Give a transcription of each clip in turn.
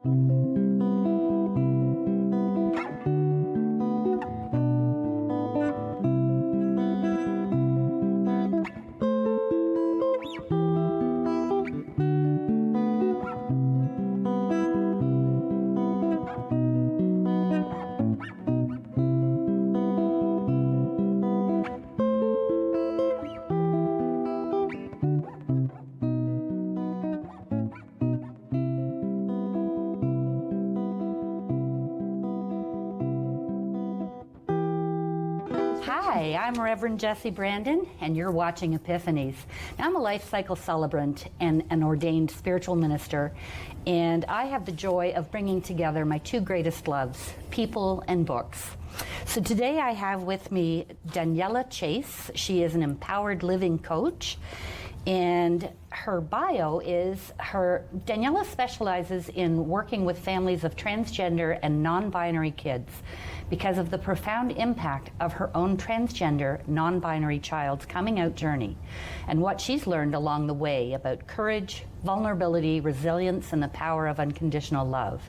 Hi, I'm Rev.Jessie Brandon, and you're watching Epiphanies. Now, I'm a life cycle celebrant and an ordained spiritual minister, and I have the joy of bringing together my two greatest loves, people and books. So today I have with me Daniela Chase. She is an empowered living coach, and her bio is Daniela specializes in working with families of transgender and non-binary kids because of the profound impact of her own transgender, non-binary child's coming out journey and what she's learned along the way about courage, vulnerability, resilience, and the power of unconditional love.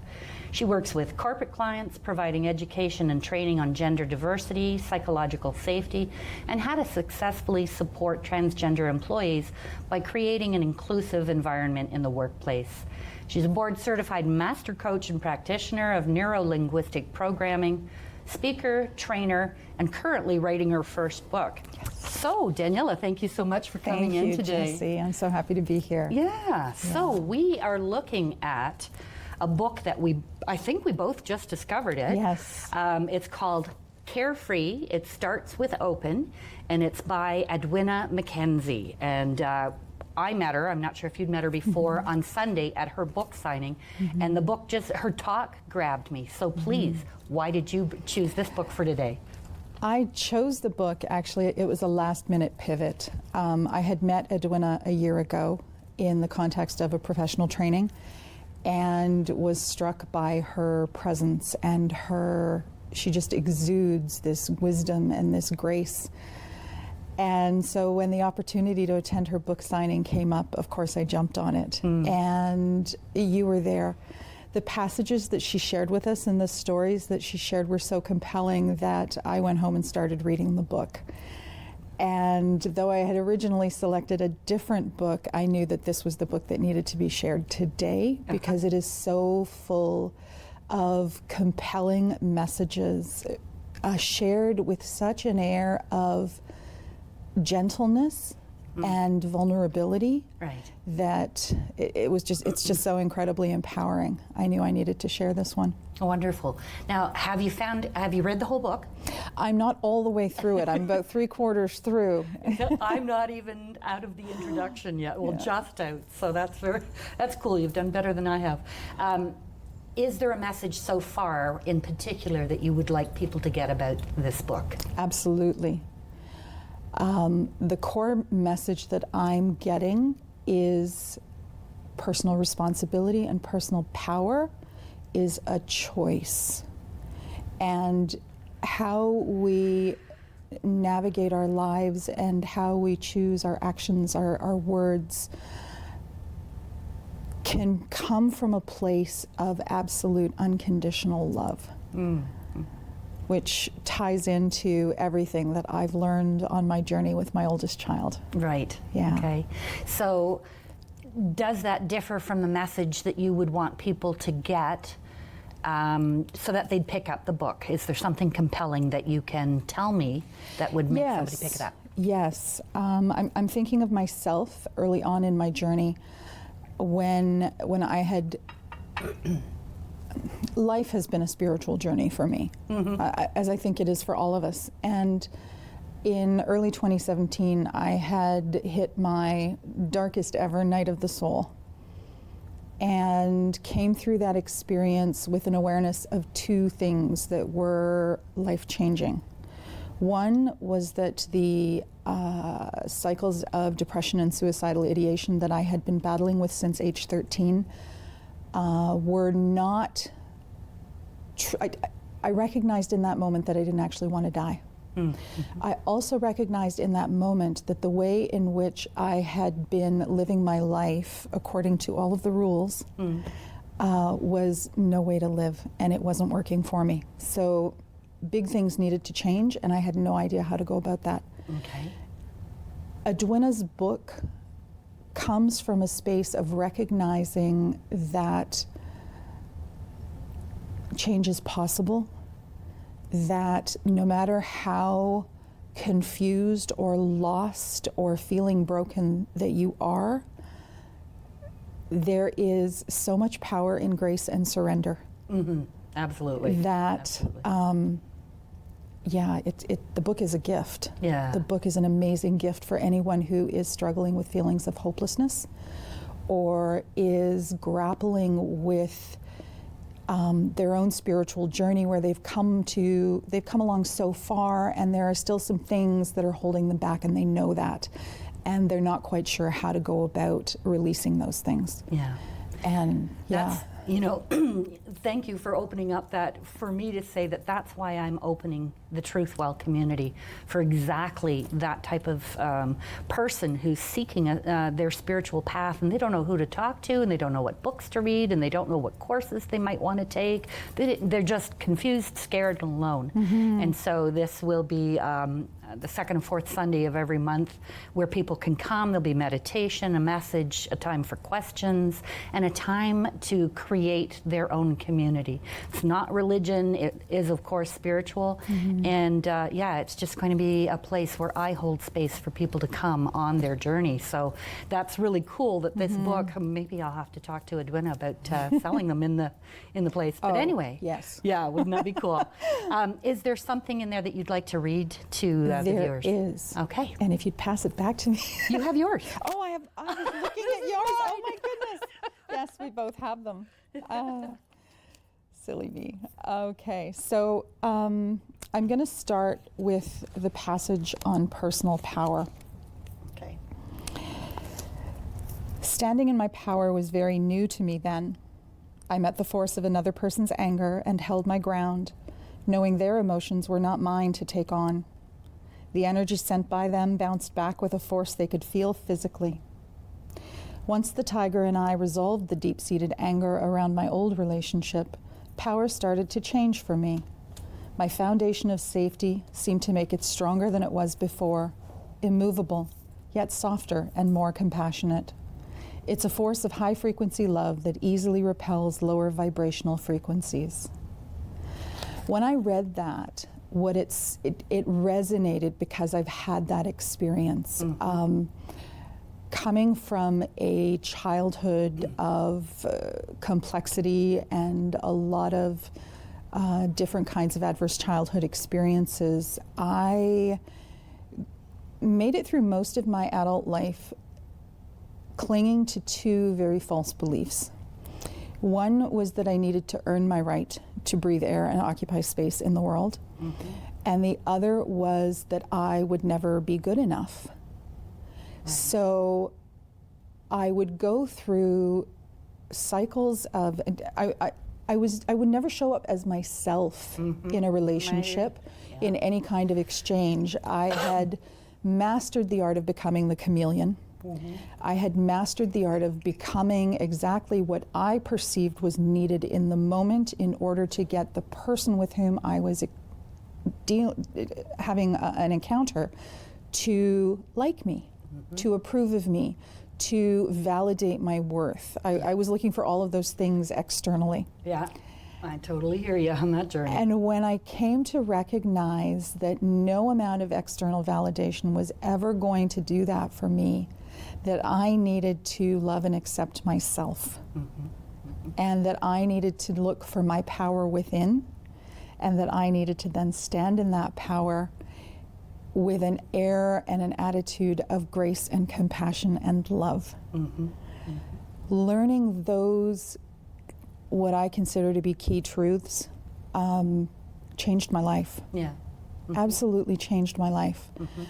She works with corporate clients, providing education and training on gender diversity, psychological safety, and how to successfully support transgender employees by creating an inclusive environment in the workplace. She's a board-certified master coach and practitioner of neuro-linguistic programming, speaker, trainer, and currently writing her first book. So, Daniela, thank you so much for coming in today. Thank you, Jessie. I'm so happy to be here. Yeah. So we are looking at a book that I think we both just discovered it. Yes. It's called Carefree-It Starts with Open, and it's by Adwynna MacKenzie. And I met her, I'm not sure if you'd met her before, on Sunday at her book signing, and the book her talk grabbed me. So please, why did you choose this book for today? I chose the book, actually, it was a last-minute pivot. I had met Adwynna a year ago in the context of a professional training and was struck by her presence and she just exudes this wisdom and this grace. And so when the opportunity to attend her book signing came up, of course I jumped on it. And you were there. The passages that she shared with us and the stories that she shared were so compelling that I went home and started reading the book. And though I had originally selected a different book, I knew that this was the book that needed to be shared today because it is so full of compelling messages shared with such an air of gentleness and vulnerability that it's just so incredibly empowering. I knew I needed to share this one. Wonderful. Now, have you read the whole book? I'm not all the way through it. I'm about 3/4 through. I'm not even out of the introduction yet. Well, just out. So that's cool. You've done better than I have. Is there a message so far in particular that you would like people to get about this book? Absolutely. The core message that I'm getting is personal responsibility and personal power is a choice. And how we navigate our lives and how we choose our actions, our words, can come from a place of absolute unconditional love. Which ties into everything that I've learned on my journey with my oldest child. Right. Yeah. Okay. So does that differ from the message that you would want people to get so that they'd pick up the book? Is there something compelling that you can tell me that would make somebody pick it up? Yes. I'm thinking of myself early on in my journey when I had... Life has been a spiritual journey for me, as I think it is for all of us. And in early 2017, I had hit my darkest ever night of the soul and came through that experience with an awareness of two things that were life-changing. One was that the cycles of depression and suicidal ideation that I had been battling with since age 13 were not, I recognized in that moment that I didn't actually want to die. I also recognized in that moment that the way in which I had been living my life according to all of the rules was no way to live, and it wasn't working for me. So big things needed to change, and I had no idea how to go about that. Okay. Adwynna's book comes from a space of recognizing that change is possible, that no matter how confused or lost or feeling broken that you are, there is so much power in grace and surrender. Mm-hmm. Absolutely. That, Absolutely. The book is a gift. Yeah. The book is an amazing gift for anyone who is struggling with feelings of hopelessness or is grappling with their own spiritual journey where they've come along so far, and there are still some things that are holding them back, and they know that, and they're not quite sure how to go about releasing those things. Yeah. And That's, thank you for opening up that, for me to say that that's why I'm opening the Truth Well community, for exactly that type of person who's seeking their spiritual path, and they don't know who to talk to, and they don't know what books to read, and they don't know what courses they might want to take. They're just confused, scared, and alone. Mm-hmm. And so this will be the second and fourth Sunday of every month, where people can come. There'll be meditation, a message, a time for questions, and a time to create their own community. It's not religion. It is, of course, spiritual. Mm-hmm. And it's just going to be a place where I hold space for people to come on their journey. So that's really cool that this mm-hmm. book, maybe I'll have to talk to Adwynna about selling them in the place. But anyway. Yes. Yeah, wouldn't that be cool? Is there something in there that you'd like to read to the viewers? There is. Okay. And if you'd pass it back to me. You have yours. Oh, I was looking at yours. Oh my goodness. Yes, we both have them. Silly me. Okay, so I'm going to start with the passage on personal power. Okay. Standing in my power was very new to me then. I met the force of another person's anger and held my ground, knowing their emotions were not mine to take on. The energy sent by them bounced back with a force they could feel physically. Once the tiger and I resolved the deep-seated anger around my old relationship, power started to change for me. My foundation of safety seemed to make it stronger than it was before, immovable, yet softer and more compassionate. It's a force of high-frequency love that easily repels lower vibrational frequencies. When I read that, it resonated because I've had that experience. Mm-hmm. Coming from a childhood of complexity and a lot of different kinds of adverse childhood experiences, I made it through most of my adult life clinging to two very false beliefs. One was that I needed to earn my right to breathe air and occupy space in the world. Mm-hmm. And the other was that I would never be good enough. Right. So I would go through cycles of, I would never show up as myself mm-hmm. in a relationship, in any kind of exchange. I had mastered the art of becoming the chameleon. Mm-hmm. I had mastered the art of becoming exactly what I perceived was needed in the moment in order to get the person with whom I was having an encounter to like me, mm-hmm. to approve of me, to validate my worth. I was looking for all of those things externally. Yeah, I totally hear you on that journey. And when I came to recognize that no amount of external validation was ever going to do that for me, that I needed to love and accept myself, mm-hmm. Mm-hmm. and that I needed to look for my power within, and that I needed to then stand in that power with an air and an attitude of grace and compassion and love. Mm-hmm. Mm-hmm. Learning those, what I consider to be key truths, changed my life. Yeah. Mm-hmm. Absolutely changed my life. Mm-hmm.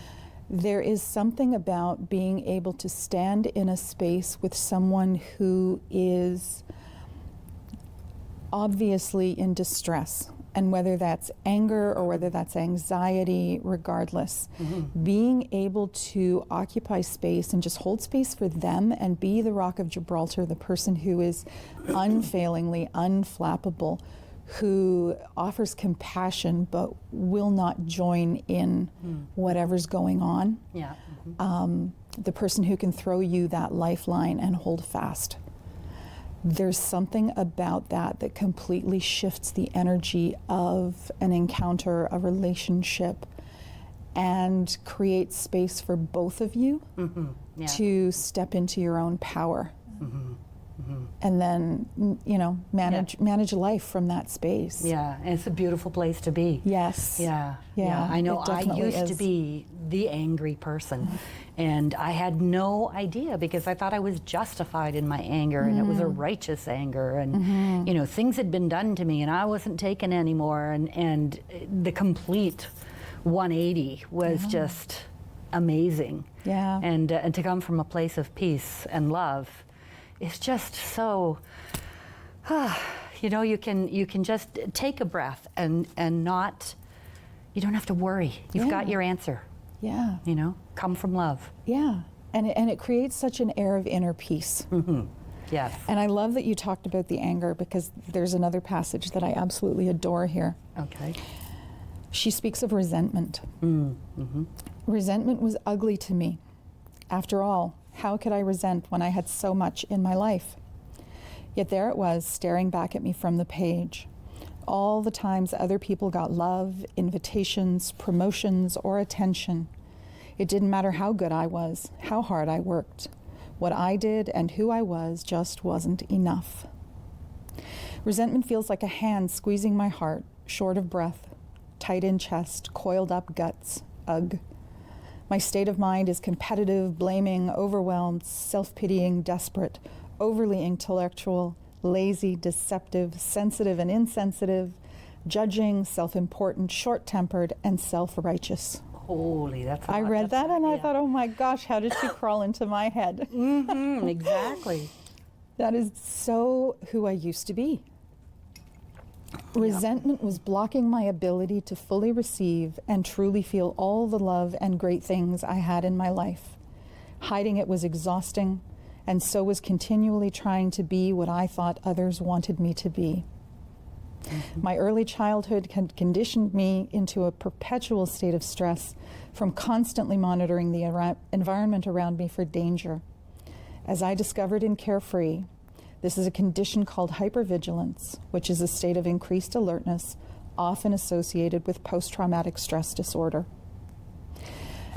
There is something about being able to stand in a space with someone who is obviously in distress, And whether that's anger or whether that's anxiety, regardless, being able to occupy space and just hold space for them and be the Rock of Gibraltar, the person who is unfailingly unflappable, who offers compassion but will not join in whatever's going on. Yeah. The person who can throw you that lifeline and hold fast. There's something about that that completely shifts the energy of an encounter, a relationship, and creates space for both of you to step into your own power. And then, you know, manage life from that space. Yeah, and it's a beautiful place to be. Yes. Yeah. I know I used to be the angry person, and I had no idea because I thought I was justified in my anger, and it was a righteous anger, and you know, things had been done to me, and I wasn't taken anymore, and the complete 180 was just amazing. Yeah. And to come from a place of peace and love. It's just so, you know, you can just take a breath and not, you don't have to worry. You've got your answer. Yeah. You know, come from love. Yeah. And it creates such an air of inner peace. Yes. And I love that you talked about the anger, because there's another passage that I absolutely adore here. Okay. She speaks of resentment. Resentment was ugly to me. After all, how could I resent when I had so much in my life? Yet there it was, staring back at me from the page. All the times other people got love, invitations, promotions, or attention. It didn't matter how good I was, how hard I worked. What I did and who I was just wasn't enough. Resentment feels like a hand squeezing my heart, short of breath, tight in chest, coiled up guts. Ugh. My state of mind is competitive, blaming, overwhelmed, self-pitying, desperate, overly intellectual, lazy, deceptive, sensitive and insensitive, judging, self-important, short-tempered, and self-righteous. Holy, that's a I lot read to- that and I yeah. thought, oh my gosh, how did she crawl into my head? Exactly. That is so who I used to be. Resentment was blocking my ability to fully receive and truly feel all the love and great things I had in my life. Hiding it was exhausting, and so was continually trying to be what I thought others wanted me to be. My early childhood had conditioned me into a perpetual state of stress from constantly monitoring the environment around me for danger. As I discovered in Carefree, this is a condition called hypervigilance, which is a state of increased alertness, often associated with post-traumatic stress disorder.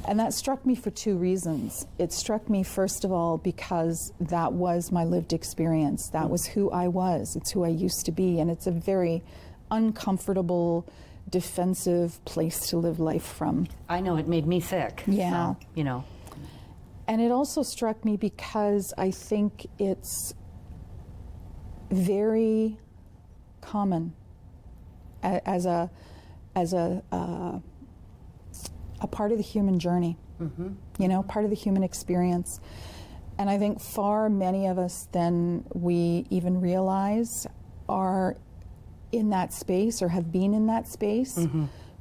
And that struck me for two reasons. It struck me, first of all, because that was my lived experience. That was who I was. It's who I used to be. And it's a very uncomfortable, defensive place to live life from. I know, it made me sick. Yeah. So, you know. And it also struck me because I think it's very common as a part of the human journey, you know, part of the human experience. And I think far many of us than we even realize are in that space or have been in that space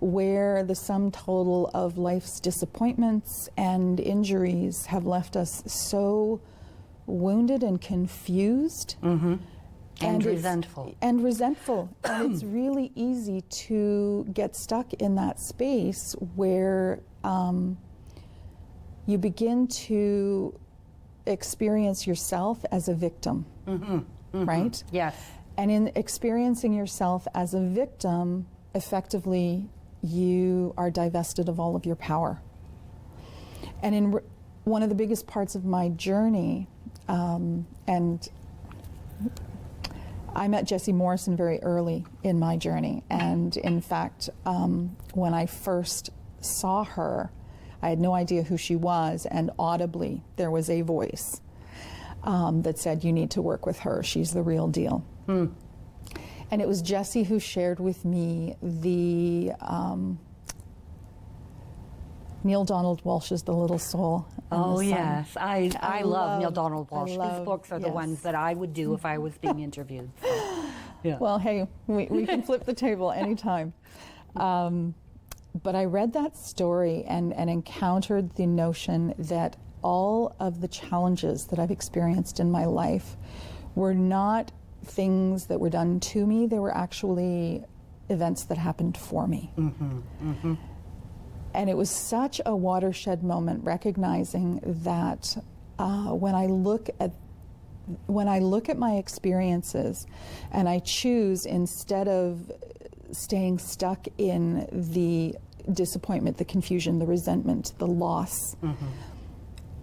where the sum total of life's disappointments and injuries have left us so wounded and confused. And resentful. And it's really easy to get stuck in that space where you begin to experience yourself as a victim, right? Yes. And in experiencing yourself as a victim, effectively, you are divested of all of your power. And in one of the biggest parts of my journey, and I met Jessie Morrison very early in my journey, and in fact, when I first saw her, I had no idea who she was, and audibly there was a voice that said, you need to work with her, she's the real deal. And it was Jessie who shared with me the Neale Donald Walsh's The Little Soul. Oh, yes. I love Neale Donald Walsh. His books are the yes. ones that I would do if I was being interviewed. So. Yeah. Well, hey, we can flip the table anytime. But I read that story and encountered the notion that all of the challenges that I've experienced in my life were not things that were done to me, they were actually events that happened for me. And it was such a watershed moment, recognizing that when I look at my experiences and I choose, instead of staying stuck in the disappointment, the confusion, the resentment, the loss,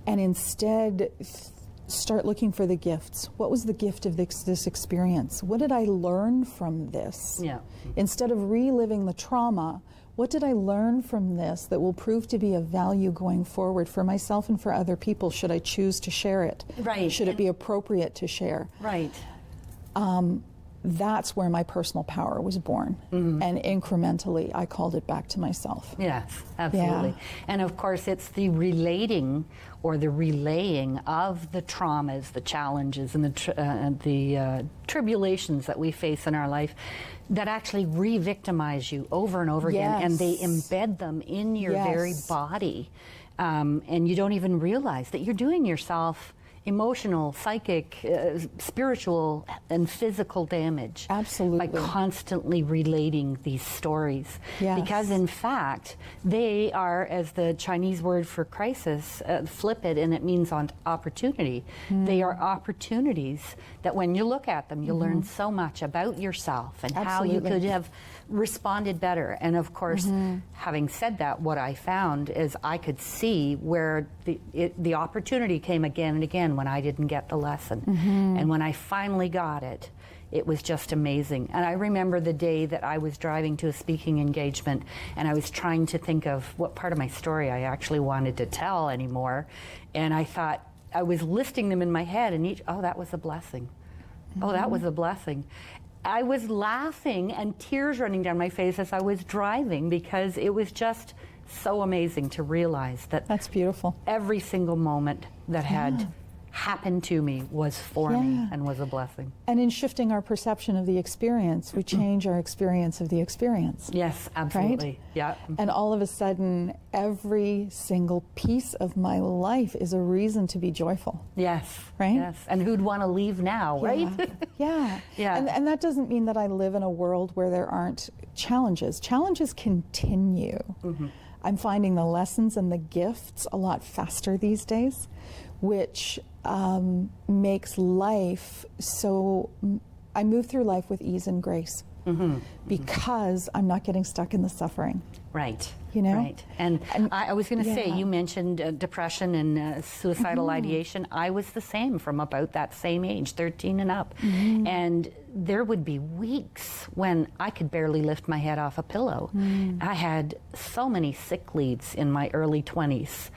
and instead start looking for the gifts. What was the gift of this experience? What did I learn from this? Yeah. Instead of reliving the trauma, what did I learn from this that will prove to be of value going forward for myself and for other people, should I choose to share it? Right. Should it be appropriate to share? Right. That's where my personal power was born. And incrementally, I called it back to myself. Yes, absolutely. And of course, it's the relating or the relaying of the traumas, the challenges, and the tribulations that we face in our life that actually re-victimize you over and over again, and they embed them in your very body. And you don't even realize that you're doing yourself emotional, psychic, spiritual, and physical damage. Absolutely. By constantly relating these stories. Yes. Because in fact, they are, as the Chinese word for crisis, flip it and it means on opportunity. They are opportunities that when you look at them, you learn so much about yourself and how you could have responded better. And of course, having said that, what I found is I could see where the opportunity came again and again when I didn't get the lesson. And when I finally got it, it was just amazing. And I remember the day that I was driving to a speaking engagement and I was trying to think of what part of my story I actually wanted to tell anymore. And I thought, I was listing them in my head, and oh, that was a blessing. Oh, that was a blessing. I was laughing and tears running down my face as I was driving, because it was just so amazing to realize that That's beautiful. every single moment that had happened to me was for me and was a blessing. And in shifting our perception of the experience, we change our experience of the experience. Yes, absolutely. Right? Yeah. And all of a sudden, every single piece of my life is a reason to be joyful. Yes. Right? Yes. And who'd want to leave now, right? Yeah. Yeah. And that doesn't mean that I live in a world where there aren't challenges. Challenges continue. I'm finding the lessons and the gifts a lot faster these days, which makes life so, I move through life with ease and grace because I'm not getting stuck in the suffering. Right. You know? Right. And I was going to say, you mentioned depression and suicidal ideation. I was the same from about that same age, 13 and up. And there would be weeks when I could barely lift my head off a pillow. I had so many sick leaves in my early 20s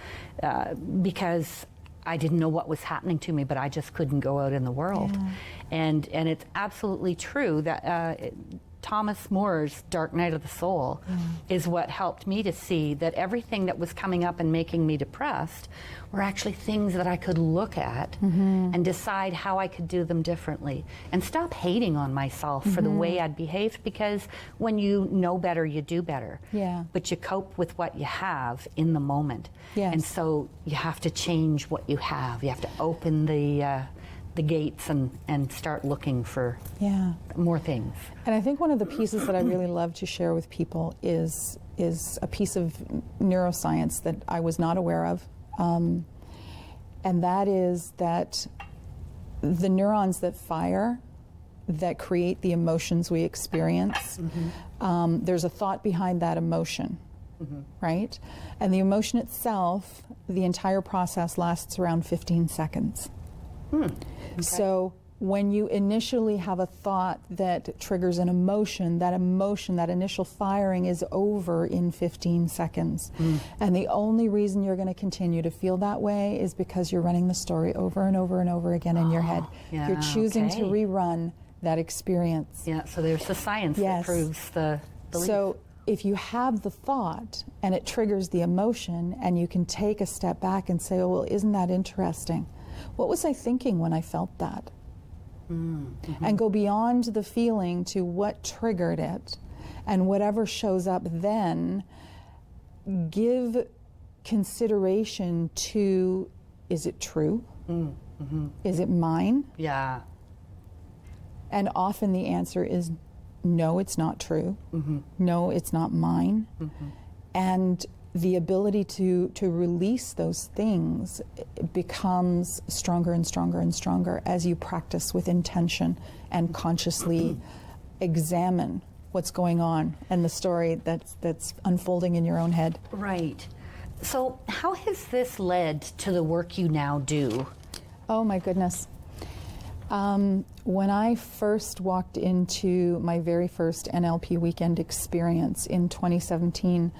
because I didn't know what was happening to me, but I just couldn't go out in the world. And it's absolutely true that Thomas More's Dark Night of the Soul is what helped me to see that everything that was coming up and making me depressed were actually things that I could look at and decide how I could do them differently, and stop hating on myself for the way I'd behaved, because when you know better, you do better. But you cope with what you have in the moment. And so you have to change what you have. You have to open the gates and start looking for more things. And I think one of the pieces that I really love to share with people is a piece of neuroscience that I was not aware of. And that is that the neurons that fire, that create the emotions we experience, there's a thought behind that emotion, right? And the emotion itself, the entire process lasts around 15 seconds. So when you initially have a thought that triggers an emotion, that initial firing is over in 15 seconds. And the only reason you're going to continue to feel that way is because you're running the story over and over and over again in your head. You're choosing to rerun that experience. Yeah, so there's the science that proves the belief. So if you have the thought and it triggers the emotion, and you can take a step back and say, oh, well, isn't that interesting? What was I thinking when I felt that? and go beyond the feeling to what triggered it, and whatever shows up then, give consideration to, is it true? Is it mine? Yeah. And often the answer is no, it's not true. No, it's not mine. And the ability to release those things becomes stronger and stronger and stronger as you practice with intention and consciously examine what's going on and the story that's unfolding in your own head. Right. So how has this led to the work you now do? Oh my goodness. When I first walked into my very first NLP weekend experience in 2017,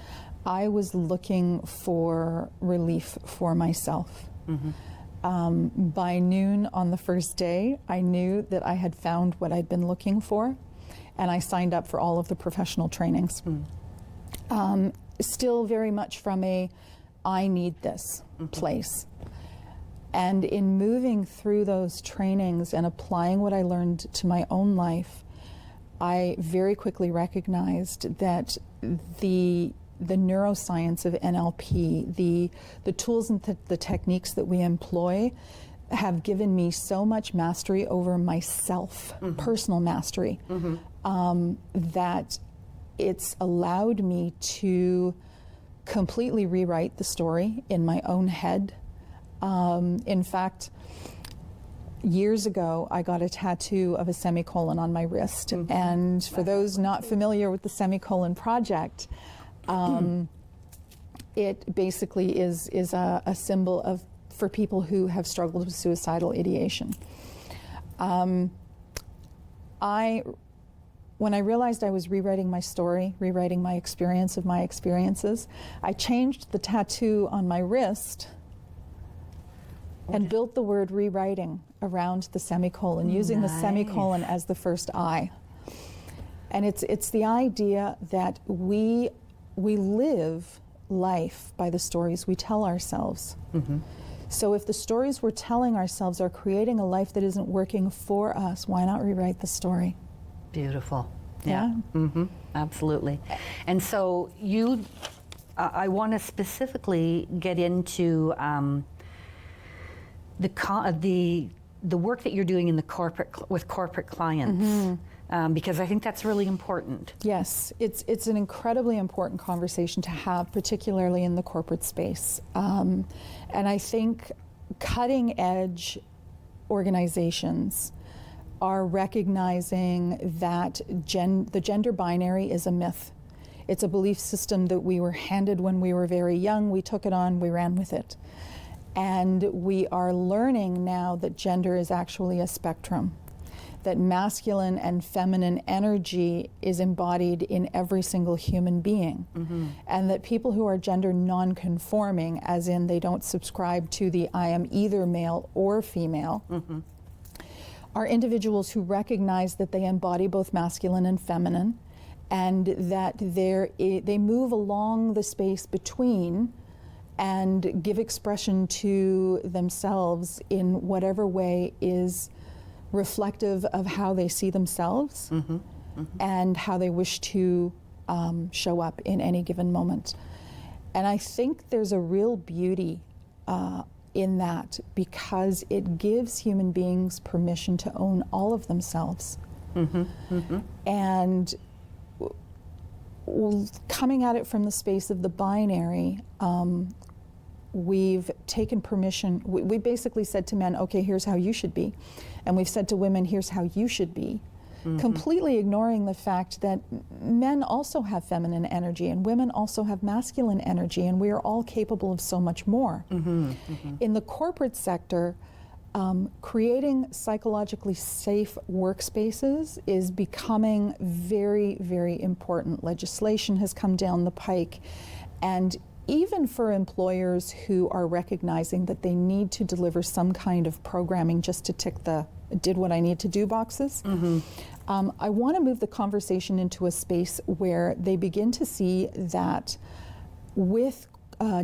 I was looking for relief for myself. By noon on the first day, I knew that I had found what I'd been looking for, and I signed up for all of the professional trainings. Still very much from a, I need this place. And in moving through those trainings and applying what I learned to my own life, I very quickly recognized that the neuroscience of NLP, the tools and the techniques that we employ have given me so much mastery over myself, personal mastery, that it's allowed me to completely rewrite the story in my own head. In fact, years ago, I got a tattoo of a semicolon on my wrist. And for those not familiar with the Semicolon Project, it basically is a symbol for people who have struggled with suicidal ideation. When I realized I was rewriting my story, rewriting my experience of my experiences, I changed the tattoo on my wrist and built the word rewriting around the semicolon, using the semicolon as the first I. And it's the idea that we live life by the stories we tell ourselves. So if the stories we're telling ourselves are creating a life that isn't working for us, why not rewrite the story? Beautiful. Yeah. Absolutely. And so I want to specifically get into the work that you're doing in with corporate clients, because I think that's really important. Yes, it's an incredibly important conversation to have, particularly in the corporate space. And I think cutting edge organizations are recognizing that the gender binary is a myth. It's a belief system that we were handed when we were very young. We took it on, we ran with it. And we are learning now that gender is actually a spectrum, that masculine and feminine energy is embodied in every single human being, and that people who are gender non-conforming, as in they don't subscribe to the I am either male or female, are individuals who recognize that they embody both masculine and feminine, and that they move along the space between and give expression to themselves in whatever way is reflective of how they see themselves and how they wish to show up in any given moment. And I think there's a real beauty in that, because it gives human beings permission to own all of themselves. And coming at it from the space of the binary, we've taken permission. We basically said to men, okay, here's how you should be. And we've said to women, here's how you should be. Completely ignoring the fact that men also have feminine energy and women also have masculine energy, and we are all capable of so much more. In the corporate sector, creating psychologically safe workspaces is becoming very, very important. Legislation has come down the pike, and even for employers who are recognizing that they need to deliver some kind of programming just to tick the did what I need to do boxes, I want to move the conversation into a space where they begin to see that with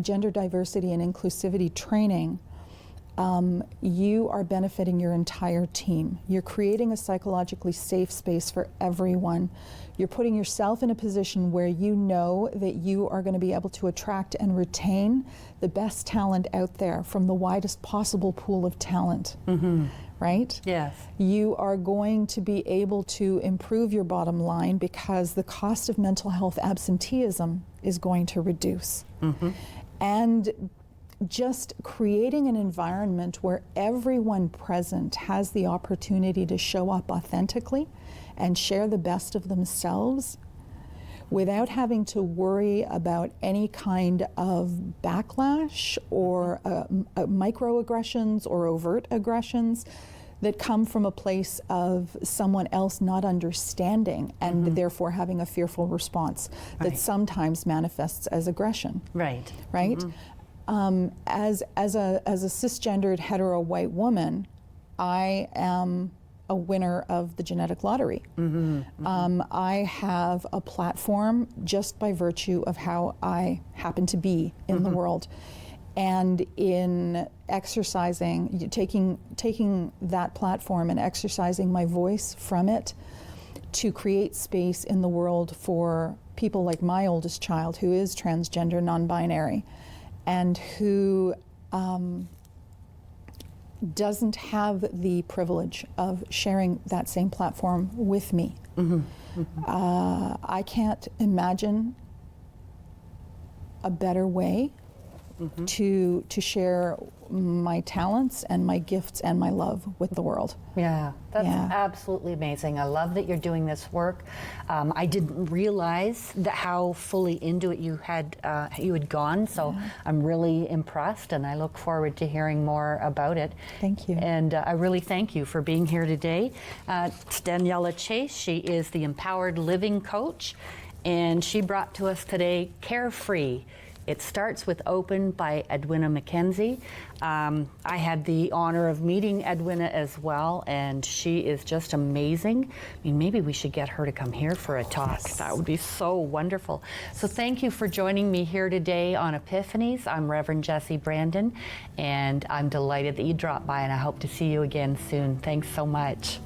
gender diversity and inclusivity training, you are benefiting your entire team. You're creating a psychologically safe space for everyone. You're putting yourself in a position where you know that you are going to be able to attract and retain the best talent out there from the widest possible pool of talent. Right? Yes. You are going to be able to improve your bottom line because the cost of mental health absenteeism is going to reduce. And just creating an environment where everyone present has the opportunity to show up authentically and share the best of themselves without having to worry about any kind of backlash or microaggressions or overt aggressions that come from a place of someone else not understanding and therefore having a fearful response that sometimes manifests as aggression. Right. Right? As a cisgendered hetero white woman, I am a winner of the genetic lottery. I have a platform just by virtue of how I happen to be in the world. And in exercising, taking that platform and exercising my voice from it to create space in the world for people like my oldest child, who is transgender, non-binary, and who doesn't have the privilege of sharing that same platform with me. I can't imagine a better way to share my talents and my gifts and my love with the world. Yeah, that's absolutely amazing. I love that you're doing this work. I didn't realize that how fully into it you had gone, so I'm really impressed, and I look forward to hearing more about it. Thank you. And I really thank you for being here today. It's Daniela Chase. She is the Empowered Living Coach, and she brought to us today Carefree. It Starts with Open by Adwynna MacKenzie. I had the honor of meeting Adwynna as well, and she is just amazing. I mean, maybe we should get her to come here for a talk. Yes. That would be so wonderful. So thank you for joining me here today on Epiphanies. I'm Rev.Jessie Brandon, and I'm delighted that you dropped by, and I hope to see you again soon. Thanks so much.